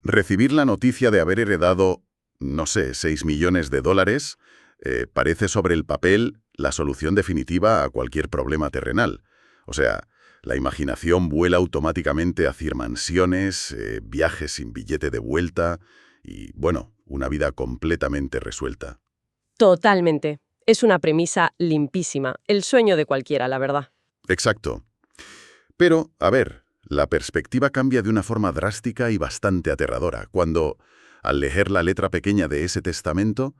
Recibir la noticia de haber heredado, no sé, 6 millones de dólares, parece sobre el papel la solución definitiva a cualquier problema terrenal. O sea, la imaginación vuela automáticamente hacia mansiones, viajes sin billete de vuelta y, bueno, una vida completamente resuelta. Totalmente. Es una premisa limpísima, el sueño de cualquiera, la verdad. Exacto. Pero, a ver, la perspectiva cambia de una forma drástica y bastante aterradora, cuando, al leer la letra pequeña de ese testamento,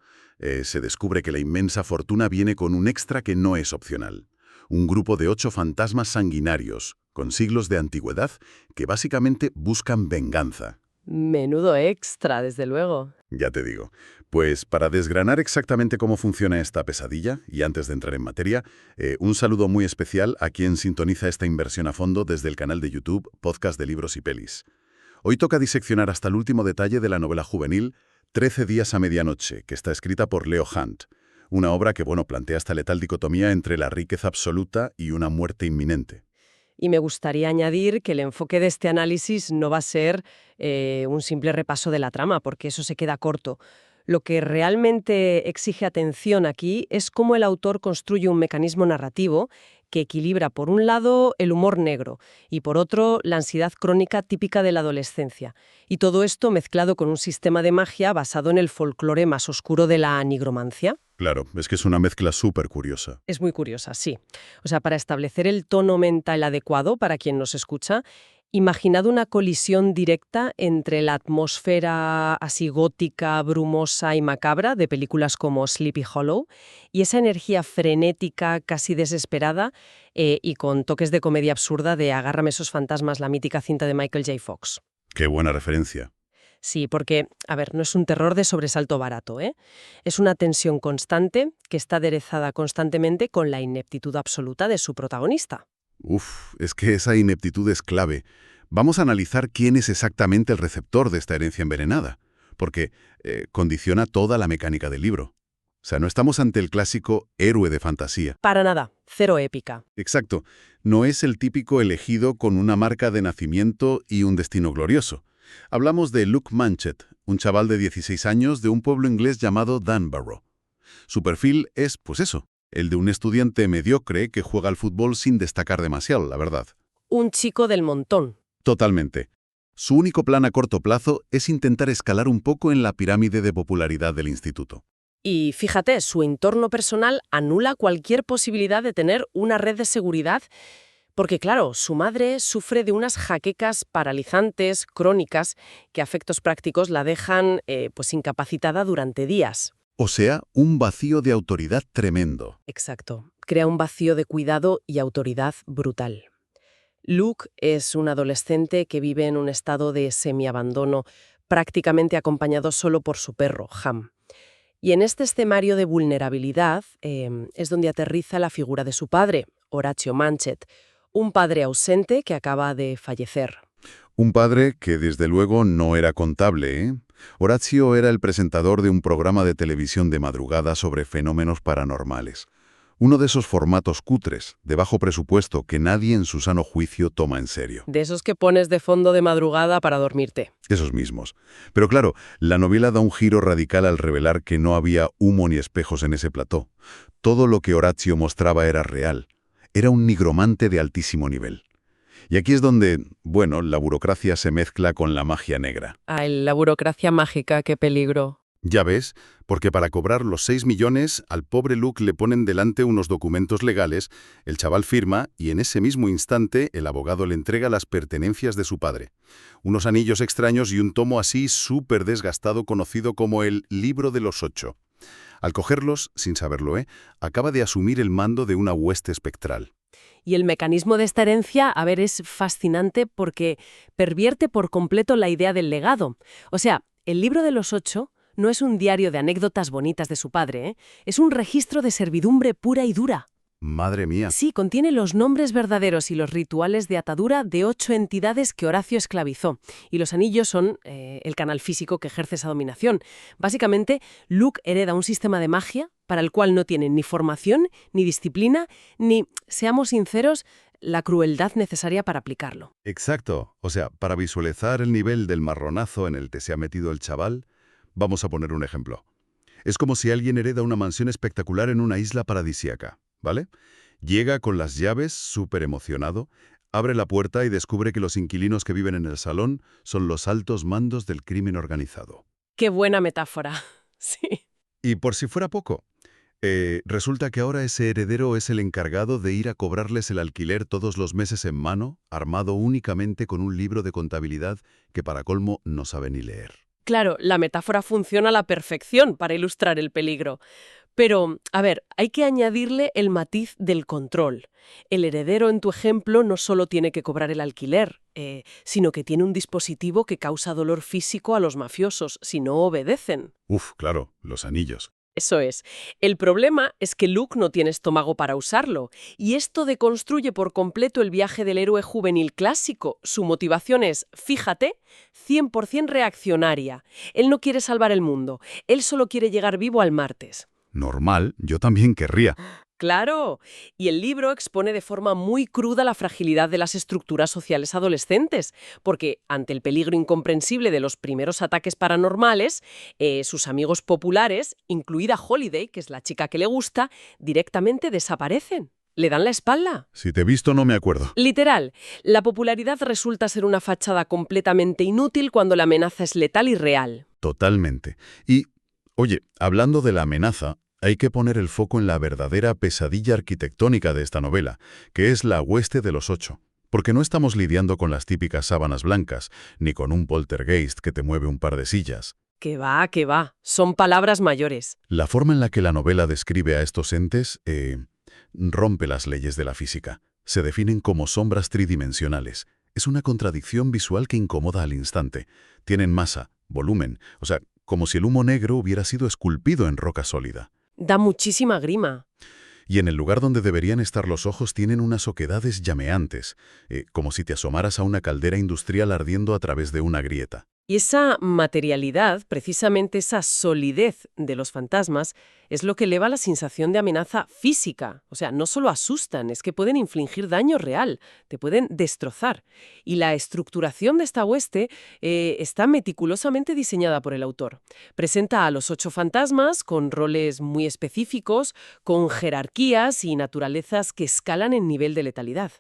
se descubre que la inmensa fortuna viene con un extra que no es opcional. Un grupo de 8 fantasmas sanguinarios, con siglos de antigüedad, que básicamente buscan venganza. Menudo extra, desde luego. Ya te digo. Pues para desgranar exactamente cómo funciona esta pesadilla, y antes de entrar en materia, un saludo muy especial a quien sintoniza esta inversión a fondo desde el canal de YouTube Podcast de Libros y Pelis. Hoy toca diseccionar hasta el último detalle de la novela juvenil 13 días a medianoche, que está escrita por Leo Hunt, una obra que, plantea esta letal dicotomía entre la riqueza absoluta y una muerte inminente. Y me gustaría añadir que el enfoque de este análisis no va a ser un simple repaso de la trama, porque eso se queda corto. Lo que realmente exige atención aquí es cómo el autor construye un mecanismo narrativo que equilibra, por un lado, el humor negro y, por otro, la ansiedad crónica típica de la adolescencia. Y todo esto mezclado con un sistema de magia basado en el folclore más oscuro de la nigromancia. Claro, es que es una mezcla súper curiosa. Es muy curiosa, sí. O sea, para establecer el tono mental adecuado para quien nos escucha, imaginad una colisión directa entre la atmósfera así gótica, brumosa y macabra de películas como Sleepy Hollow y esa energía frenética, casi desesperada y con toques de comedia absurda de Agárrame esos fantasmas, la mítica cinta de Michael J. Fox. Qué buena referencia. Sí, porque, a ver, no es un terror de sobresalto barato, ¿eh? Es una tensión constante que está aderezada constantemente con la ineptitud absoluta de su protagonista. Uf, es que esa ineptitud es clave. Vamos a analizar quién es exactamente el receptor de esta herencia envenenada, porque condiciona toda la mecánica del libro. O sea, no estamos ante el clásico héroe de fantasía. Para nada, cero épica. Exacto, no es el típico elegido con una marca de nacimiento y un destino glorioso. Hablamos de Luke Manchet, un chaval de 16 años de un pueblo inglés llamado Danborough. Su perfil es, pues eso, el de un estudiante mediocre que juega al fútbol sin destacar demasiado, la verdad. Un chico del montón. Totalmente. Su único plan a corto plazo es intentar escalar un poco en la pirámide de popularidad del instituto. Y fíjate, su entorno personal anula cualquier posibilidad de tener una red de seguridad porque, claro, su madre sufre de unas jaquecas paralizantes, crónicas, que a efectos prácticos la dejan pues incapacitada durante días. O sea, un vacío de autoridad tremendo. Exacto. Crea un vacío de cuidado y autoridad brutal. Luke es un adolescente que vive en un estado de semiabandono, prácticamente acompañado solo por su perro, Ham. Y en este escenario de vulnerabilidad es donde aterriza la figura de su padre, Horatio Manchet, un padre ausente que acaba de fallecer. Un padre que desde luego no era contable, ¿eh? Horatio era el presentador de un programa de televisión de madrugada sobre fenómenos paranormales. Uno de esos formatos cutres, de bajo presupuesto, que nadie en su sano juicio toma en serio. De esos que pones de fondo de madrugada para dormirte. Esos mismos. Pero claro, la novela da un giro radical al revelar que no había humo ni espejos en ese plató. Todo lo que Horatio mostraba era real. Era un nigromante de altísimo nivel. Y aquí es donde, la burocracia se mezcla con la magia negra. Ay, la burocracia mágica, qué peligro. Ya ves, porque para cobrar los 6 millones, al pobre Luke le ponen delante unos documentos legales, el chaval firma y en ese mismo instante el abogado le entrega las pertenencias de su padre. Unos anillos extraños y un tomo así súper desgastado conocido como el Libro de los 8. Al cogerlos, sin saberlo, acaba de asumir el mando de una hueste espectral. Y el mecanismo de esta herencia, a ver, es fascinante porque pervierte por completo la idea del legado. O sea, el Libro de los 8 no es un diario de anécdotas bonitas de su padre, es un registro de servidumbre pura y dura. ¡Madre mía! Sí, contiene los nombres verdaderos y los rituales de atadura de 8 entidades que Horacio esclavizó. Y los anillos son el canal físico que ejerce esa dominación. Básicamente, Luke hereda un sistema de magia para el cual no tiene ni formación, ni disciplina, ni, seamos sinceros, la crueldad necesaria para aplicarlo. Exacto. O sea, para visualizar el nivel del marronazo en el que se ha metido el chaval, vamos a poner un ejemplo. Es como si alguien hereda una mansión espectacular en una isla paradisíaca, ¿vale? Llega con las llaves, súper emocionado, abre la puerta y descubre que los inquilinos que viven en el salón son los altos mandos del crimen organizado. ¡Qué buena metáfora! Sí. Y por si fuera poco, resulta que ahora ese heredero es el encargado de ir a cobrarles el alquiler todos los meses en mano, armado únicamente con un libro de contabilidad que para colmo no sabe ni leer. Claro, la metáfora funciona a la perfección para ilustrar el peligro. Pero, a ver, hay que añadirle el matiz del control. El heredero, en tu ejemplo, no solo tiene que cobrar el alquiler, sino que tiene un dispositivo que causa dolor físico a los mafiosos si no obedecen. Uf, claro, los anillos. Eso es. El problema es que Luke no tiene estómago para usarlo, y esto deconstruye por completo el viaje del héroe juvenil clásico. Su motivación es, fíjate, 100% reaccionaria. Él no quiere salvar el mundo, él solo quiere llegar vivo al martes. Normal, yo también querría. ¡Claro! Y el libro expone de forma muy cruda la fragilidad de las estructuras sociales adolescentes, porque ante el peligro incomprensible de los primeros ataques paranormales, sus amigos populares, incluida Holiday, que es la chica que le gusta, directamente desaparecen. Le dan la espalda. Si te he visto no me acuerdo. Literal, la popularidad resulta ser una fachada completamente inútil cuando la amenaza es letal y real. Totalmente. Y, oye, hablando de la amenaza, hay que poner el foco en la verdadera pesadilla arquitectónica de esta novela, que es la Hueste de los Ocho. Porque no estamos lidiando con las típicas sábanas blancas, ni con un poltergeist que te mueve un par de sillas. Que va, son palabras mayores. La forma en la que la novela describe a estos entes rompe las leyes de la física. Se definen como sombras tridimensionales. Es una contradicción visual que incomoda al instante. Tienen masa, volumen, o sea, como si el humo negro hubiera sido esculpido en roca sólida. Da muchísima grima. Y en el lugar donde deberían estar los ojos tienen unas oquedades llameantes, como si te asomaras a una caldera industrial ardiendo a través de una grieta. Y esa materialidad, precisamente esa solidez de los fantasmas, es lo que eleva la sensación de amenaza física. O sea, no solo asustan, es que pueden infligir daño real, te pueden destrozar. Y la estructuración de esta hueste está meticulosamente diseñada por el autor. Presenta a los 8 fantasmas con roles muy específicos, con jerarquías y naturalezas que escalan en nivel de letalidad.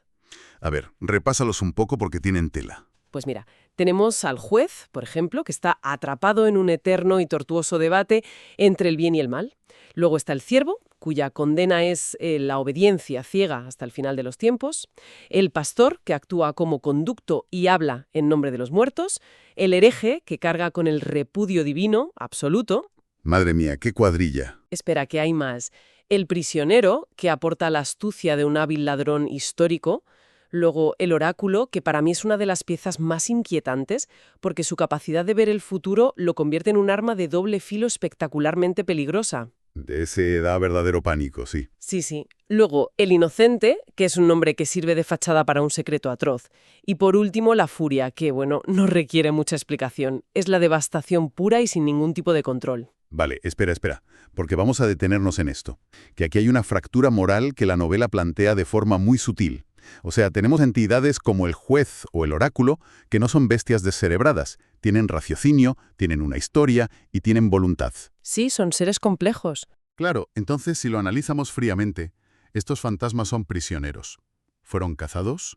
A ver, repásalos un poco porque tienen tela. Pues mira, tenemos al juez, por ejemplo, que está atrapado en un eterno y tortuoso debate entre el bien y el mal. Luego está el ciervo, cuya condena es la obediencia ciega hasta el final de los tiempos. El pastor, que actúa como conducto y habla en nombre de los muertos. El hereje, que carga con el repudio divino absoluto. Madre mía, qué cuadrilla. Espera, que hay más. El prisionero, que aporta la astucia de un hábil ladrón histórico. Luego, el oráculo, que para mí es una de las piezas más inquietantes, porque su capacidad de ver el futuro lo convierte en un arma de doble filo espectacularmente peligrosa. De ese da verdadero pánico, sí. Sí. Luego, el inocente, que es un nombre que sirve de fachada para un secreto atroz. Y por último, la furia, que, bueno, no requiere mucha explicación. Es la devastación pura y sin ningún tipo de control. Vale, espera, porque vamos a detenernos en esto. Que aquí hay una fractura moral que la novela plantea de forma muy sutil. O sea, tenemos entidades como el juez o el oráculo que no son bestias descerebradas, tienen raciocinio, tienen una historia y tienen voluntad. Sí, son seres complejos. Claro, entonces si lo analizamos fríamente, estos fantasmas son prisioneros. Fueron cazados,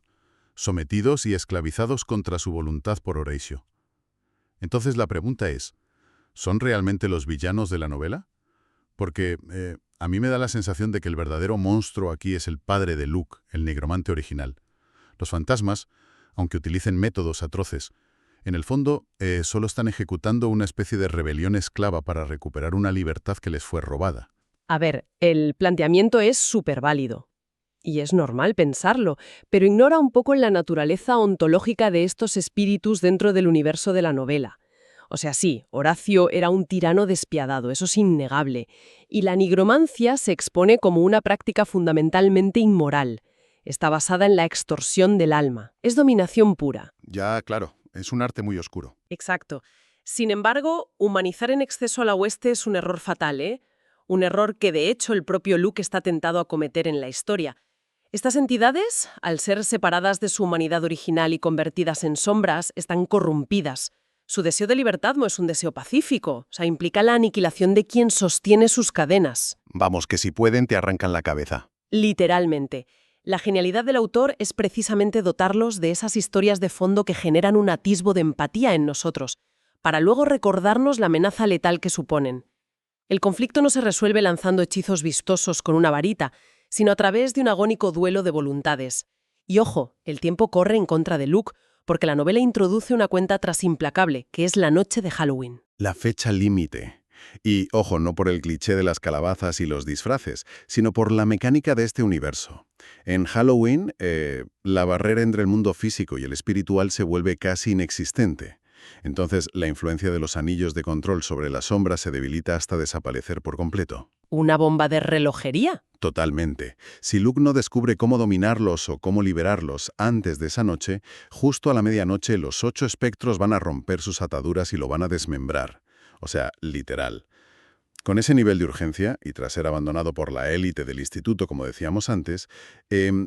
sometidos y esclavizados contra su voluntad por Horatio. Entonces la pregunta es, ¿son realmente los villanos de la novela? Porque a mí me da la sensación de que el verdadero monstruo aquí es el padre de Luke, el nigromante original. Los fantasmas, aunque utilicen métodos atroces, en el fondo solo están ejecutando una especie de rebelión esclava para recuperar una libertad que les fue robada. A ver, el planteamiento es súper válido. Y es normal pensarlo, pero ignora un poco la naturaleza ontológica de estos espíritus dentro del universo de la novela. O sea, sí, Horacio era un tirano despiadado, eso es innegable. Y la nigromancia se expone como una práctica fundamentalmente inmoral. Está basada en la extorsión del alma. Es dominación pura. Ya, claro, es un arte muy oscuro. Exacto. Sin embargo, humanizar en exceso a la hueste es un error fatal, ¿eh? Un error que de hecho el propio Luke está tentado a cometer en la historia. Estas entidades, al ser separadas de su humanidad original y convertidas en sombras, están corrompidas. Su deseo de libertad no es un deseo pacífico, o sea, implica la aniquilación de quien sostiene sus cadenas. Vamos, que si pueden te arrancan la cabeza. Literalmente. La genialidad del autor es precisamente dotarlos de esas historias de fondo que generan un atisbo de empatía en nosotros, para luego recordarnos la amenaza letal que suponen. El conflicto no se resuelve lanzando hechizos vistosos con una varita, sino a través de un agónico duelo de voluntades. Y ojo, el tiempo corre en contra de Luke, porque la novela introduce una cuenta atrás implacable, que es la noche de Halloween. La fecha límite. Y, ojo, no por el cliché de las calabazas y los disfraces, sino por la mecánica de este universo. En Halloween, la barrera entre el mundo físico y el espiritual se vuelve casi inexistente. Entonces, la influencia de los anillos de control sobre las sombras se debilita hasta desaparecer por completo. ¿Una bomba de relojería? Totalmente. Si Luke no descubre cómo dominarlos o cómo liberarlos antes de esa noche, justo a la medianoche los 8 espectros van a romper sus ataduras y lo van a desmembrar. O sea, literal. Con ese nivel de urgencia, y tras ser abandonado por la élite del instituto, como decíamos antes,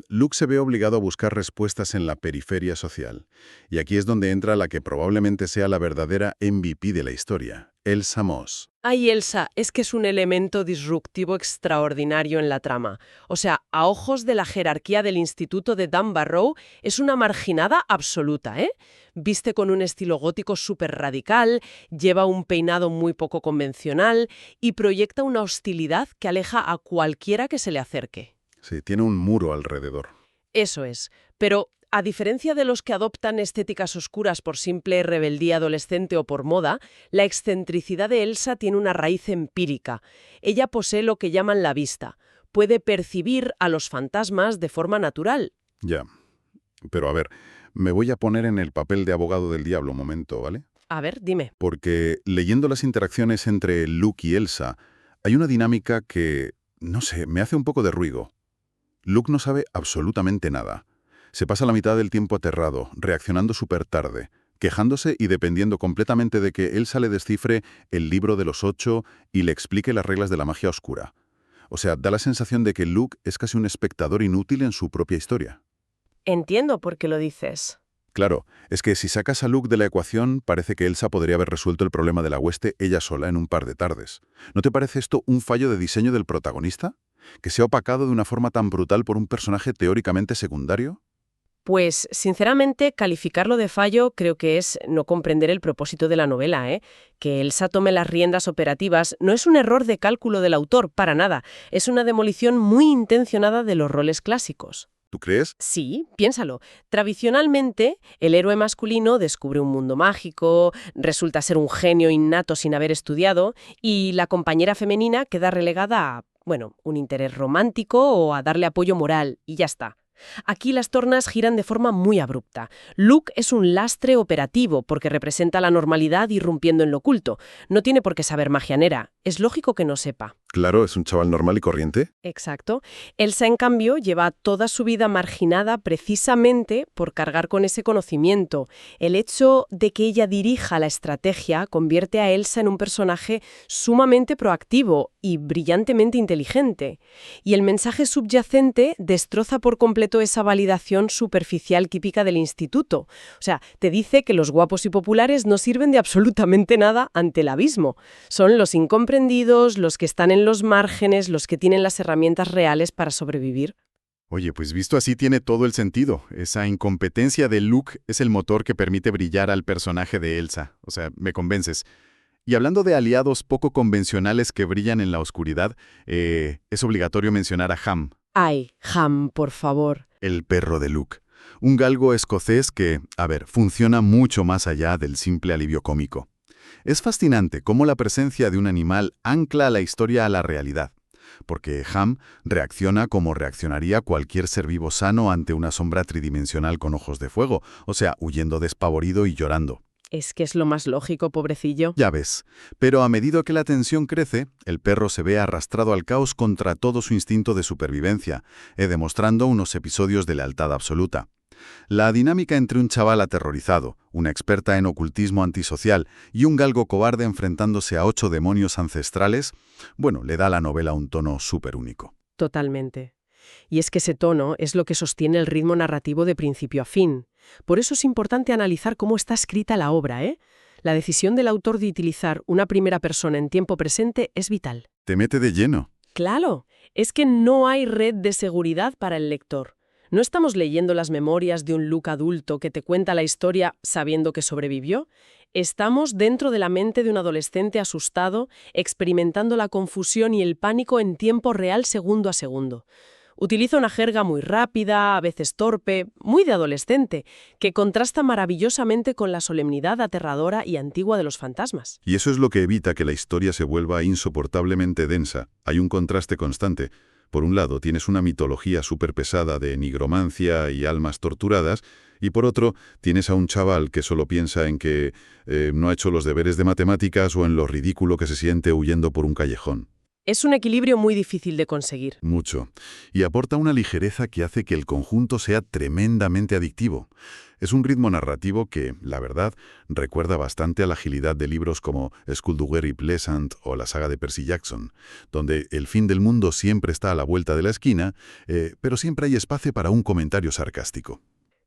Luke se ve obligado a buscar respuestas en la periferia social. Y aquí es donde entra la que probablemente sea la verdadera MVP de la historia, Elsa Moss. Ay, Elsa, es que es un elemento disruptivo extraordinario en la trama. O sea, a ojos de la jerarquía del instituto de Dunbarrow, es una marginada absoluta, ¿eh? Viste con un estilo gótico súper radical, lleva un peinado muy poco convencional y proyecta una hostilidad que aleja a cualquiera que se le acerque. Sí, tiene un muro alrededor. Eso es. Pero, a diferencia de los que adoptan estéticas oscuras por simple rebeldía adolescente o por moda, la excentricidad de Elsa tiene una raíz empírica. Ella posee lo que llaman la vista. Puede percibir a los fantasmas de forma natural. Ya. Pero a ver, me voy a poner en el papel de abogado del diablo un momento, ¿vale? A ver, dime. Porque leyendo las interacciones entre Luke y Elsa, hay una dinámica que, no sé, me hace un poco de ruido. Luke no sabe absolutamente nada. Se pasa la mitad del tiempo aterrado, reaccionando súper tarde, quejándose y dependiendo completamente de que Elsa le descifre el libro de los 8 y le explique las reglas de la magia oscura. O sea, da la sensación de que Luke es casi un espectador inútil en su propia historia. Entiendo por qué lo dices. Claro, es que si sacas a Luke de la ecuación, parece que Elsa podría haber resuelto el problema de la hueste ella sola en un par de tardes. ¿No te parece esto un fallo de diseño del protagonista? ¿Que sea opacado de una forma tan brutal por un personaje teóricamente secundario? Pues, sinceramente, calificarlo de fallo creo que es no comprender el propósito de la novela, ¿eh? Que Elsa tome las riendas operativas no es un error de cálculo del autor, para nada. Es una demolición muy intencionada de los roles clásicos. ¿Tú crees? Sí, piénsalo. Tradicionalmente, el héroe masculino descubre un mundo mágico, resulta ser un genio innato sin haber estudiado, y la compañera femenina queda relegada a, bueno, un interés romántico o a darle apoyo moral, y ya está. Aquí las tornas giran de forma muy abrupta. Luke es un lastre operativo porque representa la normalidad irrumpiendo en lo oculto. No tiene por qué saber magia negra. Es lógico que no sepa. Claro, es un chaval normal y corriente. Exacto. Elsa, en cambio, lleva toda su vida marginada precisamente por cargar con ese conocimiento. El hecho de que ella dirija la estrategia convierte a Elsa en un personaje sumamente proactivo y brillantemente inteligente. Y el mensaje subyacente destroza por completo esa validación superficial típica del instituto. O sea, te dice que los guapos y populares no sirven de absolutamente nada ante el abismo. Son los incomprendidos, los que están en los márgenes, los que tienen las herramientas reales para sobrevivir. Oye, pues visto así tiene todo el sentido. Esa incompetencia de Luke es el motor que permite brillar al personaje de Elsa. O sea, me convences. Y hablando de aliados poco convencionales que brillan en la oscuridad, es obligatorio mencionar a Ham. Ay, Ham, por favor. El perro de Luke. Un galgo escocés que, funciona mucho más allá del simple alivio cómico. Es fascinante cómo la presencia de un animal ancla la historia a la realidad, porque Ham reacciona como reaccionaría cualquier ser vivo sano ante una sombra tridimensional con ojos de fuego, o sea, huyendo despavorido y llorando. Es que es lo más lógico, pobrecillo. Ya ves, pero a medida que la tensión crece, el perro se ve arrastrado al caos contra todo su instinto de supervivencia, demostrando unos episodios de lealtad absoluta. La dinámica entre un chaval aterrorizado, una experta en ocultismo antisocial y un galgo cobarde enfrentándose a 8 demonios ancestrales, le da a la novela un tono súper único. Totalmente. Y es que ese tono es lo que sostiene el ritmo narrativo de principio a fin. Por eso es importante analizar cómo está escrita la obra, ¿eh? La decisión del autor de utilizar una primera persona en tiempo presente es vital. Te mete de lleno. Claro, es que no hay red de seguridad para el lector. No estamos leyendo las memorias de un Luke adulto que te cuenta la historia sabiendo que sobrevivió. Estamos dentro de la mente de un adolescente asustado, experimentando la confusión y el pánico en tiempo real segundo a segundo. Utiliza una jerga muy rápida, a veces torpe, muy de adolescente, que contrasta maravillosamente con la solemnidad aterradora y antigua de los fantasmas. Y eso es lo que evita que la historia se vuelva insoportablemente densa. Hay un contraste constante. Por un lado, tienes una mitología súper pesada de nigromancia y almas torturadas, y por otro, tienes a un chaval que solo piensa en que no ha hecho los deberes de matemáticas o en lo ridículo que se siente huyendo por un callejón. Es un equilibrio muy difícil de conseguir. Mucho. Y aporta una ligereza que hace que el conjunto sea tremendamente adictivo. Es un ritmo narrativo que, la verdad, recuerda bastante a la agilidad de libros como Skullduggery Pleasant o la saga de Percy Jackson, donde el fin del mundo siempre está a la vuelta de la esquina, pero siempre hay espacio para un comentario sarcástico.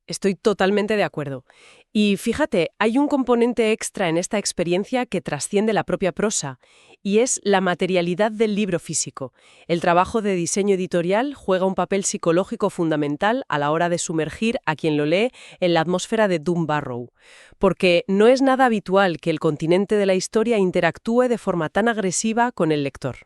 Estoy totalmente de acuerdo. Y fíjate, hay un componente extra en esta experiencia que trasciende la propia prosa, y es la materialidad del libro físico. El trabajo de diseño editorial juega un papel psicológico fundamental a la hora de sumergir a quien lo lee en la atmósfera de Doombarrow, porque no es nada habitual que el continente de la historia interactúe de forma tan agresiva con el lector.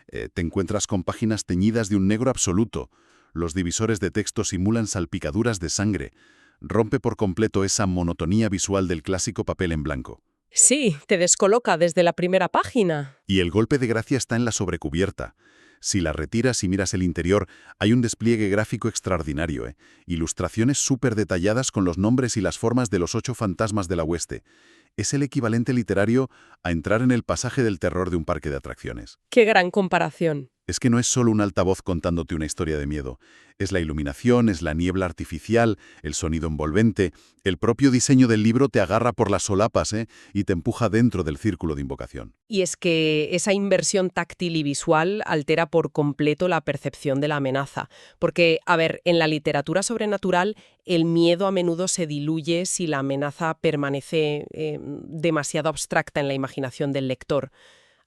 Te encuentras con páginas teñidas de un negro absoluto. Los divisores de texto simulan salpicaduras de sangre. Rompe por completo esa monotonía visual del clásico papel en blanco. Sí, te descoloca desde la primera página. Y el golpe de gracia está en la sobrecubierta. Si la retiras y miras el interior, hay un despliegue gráfico extraordinario, Ilustraciones súper detalladas con los nombres y las formas de los 8 fantasmas de la hueste. Es el equivalente literario a entrar en el pasaje del terror de un parque de atracciones. ¡Qué gran comparación! Es que no es solo un altavoz contándote una historia de miedo. Es la iluminación, es la niebla artificial, el sonido envolvente. El propio diseño del libro te agarra por las solapas, y te empuja dentro del círculo de invocación. Y es que esa inversión táctil y visual altera por completo la percepción de la amenaza. Porque, a ver, en la literatura sobrenatural, el miedo a menudo se diluye si la amenaza permanece demasiado abstracta en la imaginación del lector.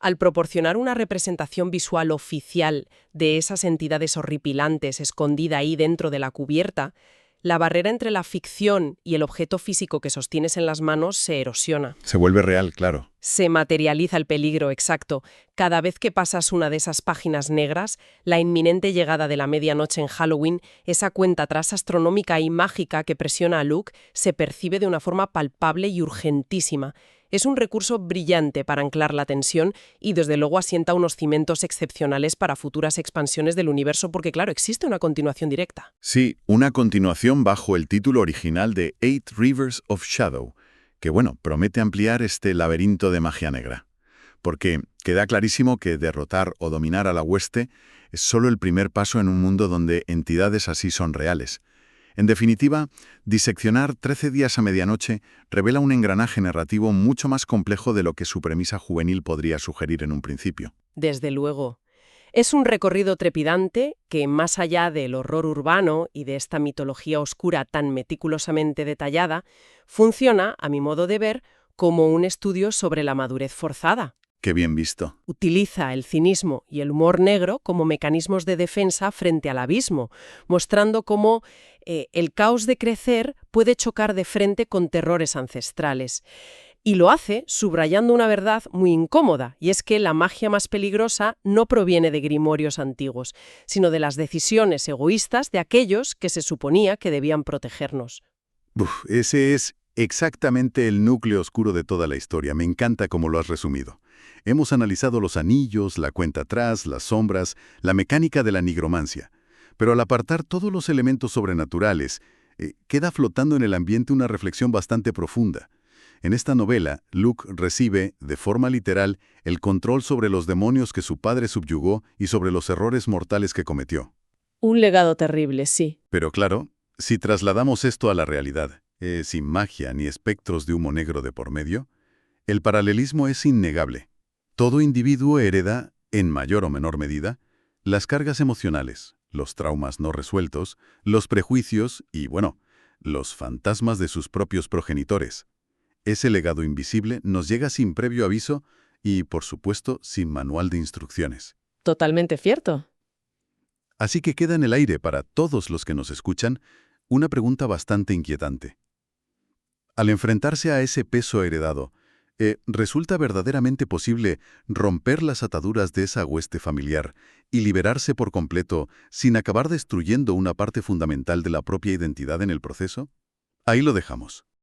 Al proporcionar una representación visual oficial de esas entidades horripilantes escondida ahí dentro de la cubierta, la barrera entre la ficción y el objeto físico que sostienes en las manos se erosiona. Se vuelve real, claro. Se materializa el peligro, exacto. Cada vez que pasas una de esas páginas negras, la inminente llegada de la medianoche en Halloween, esa cuenta atrás astronómica y mágica que presiona a Luke, se percibe de una forma palpable y urgentísima. Es un recurso brillante para anclar la tensión y desde luego asienta unos cimientos excepcionales para futuras expansiones del universo porque, claro, existe una continuación directa. Sí, una continuación bajo el título original de Eight Rivers of Shadow, que, promete ampliar este laberinto de magia negra. Porque queda clarísimo que derrotar o dominar a la hueste es solo el primer paso en un mundo donde entidades así son reales. En definitiva, diseccionar 13 días a medianoche revela un engranaje narrativo mucho más complejo de lo que su premisa juvenil podría sugerir en un principio. Desde luego. Es un recorrido trepidante que, más allá del horror urbano y de esta mitología oscura tan meticulosamente detallada, funciona, a mi modo de ver, como un estudio sobre la madurez forzada. Qué bien visto. Utiliza el cinismo y el humor negro como mecanismos de defensa frente al abismo, mostrando cómo el caos de crecer puede chocar de frente con terrores ancestrales. Y lo hace subrayando una verdad muy incómoda, y es que la magia más peligrosa no proviene de grimorios antiguos, sino de las decisiones egoístas de aquellos que se suponía que debían protegernos. Ese es exactamente el núcleo oscuro de toda la historia. Me encanta cómo lo has resumido. Hemos analizado los anillos, la cuenta atrás, las sombras, la mecánica de la nigromancia. Pero al apartar todos los elementos sobrenaturales, queda flotando en el ambiente una reflexión bastante profunda. En esta novela, Luke recibe, de forma literal, el control sobre los demonios que su padre subyugó y sobre los errores mortales que cometió. Un legado terrible, sí. Pero claro, si trasladamos esto a la realidad, sin magia ni espectros de humo negro de por medio, el paralelismo es innegable. Todo individuo hereda, en mayor o menor medida, las cargas emocionales, los traumas no resueltos, los prejuicios y, bueno, los fantasmas de sus propios progenitores. Ese legado invisible nos llega sin previo aviso y, por supuesto, sin manual de instrucciones. Totalmente cierto. Así que queda en el aire para todos los que nos escuchan una pregunta bastante inquietante. Al enfrentarse a ese peso heredado, ¿resulta verdaderamente posible romper las ataduras de esa hueste familiar y liberarse por completo sin acabar destruyendo una parte fundamental de la propia identidad en el proceso? Ahí lo dejamos.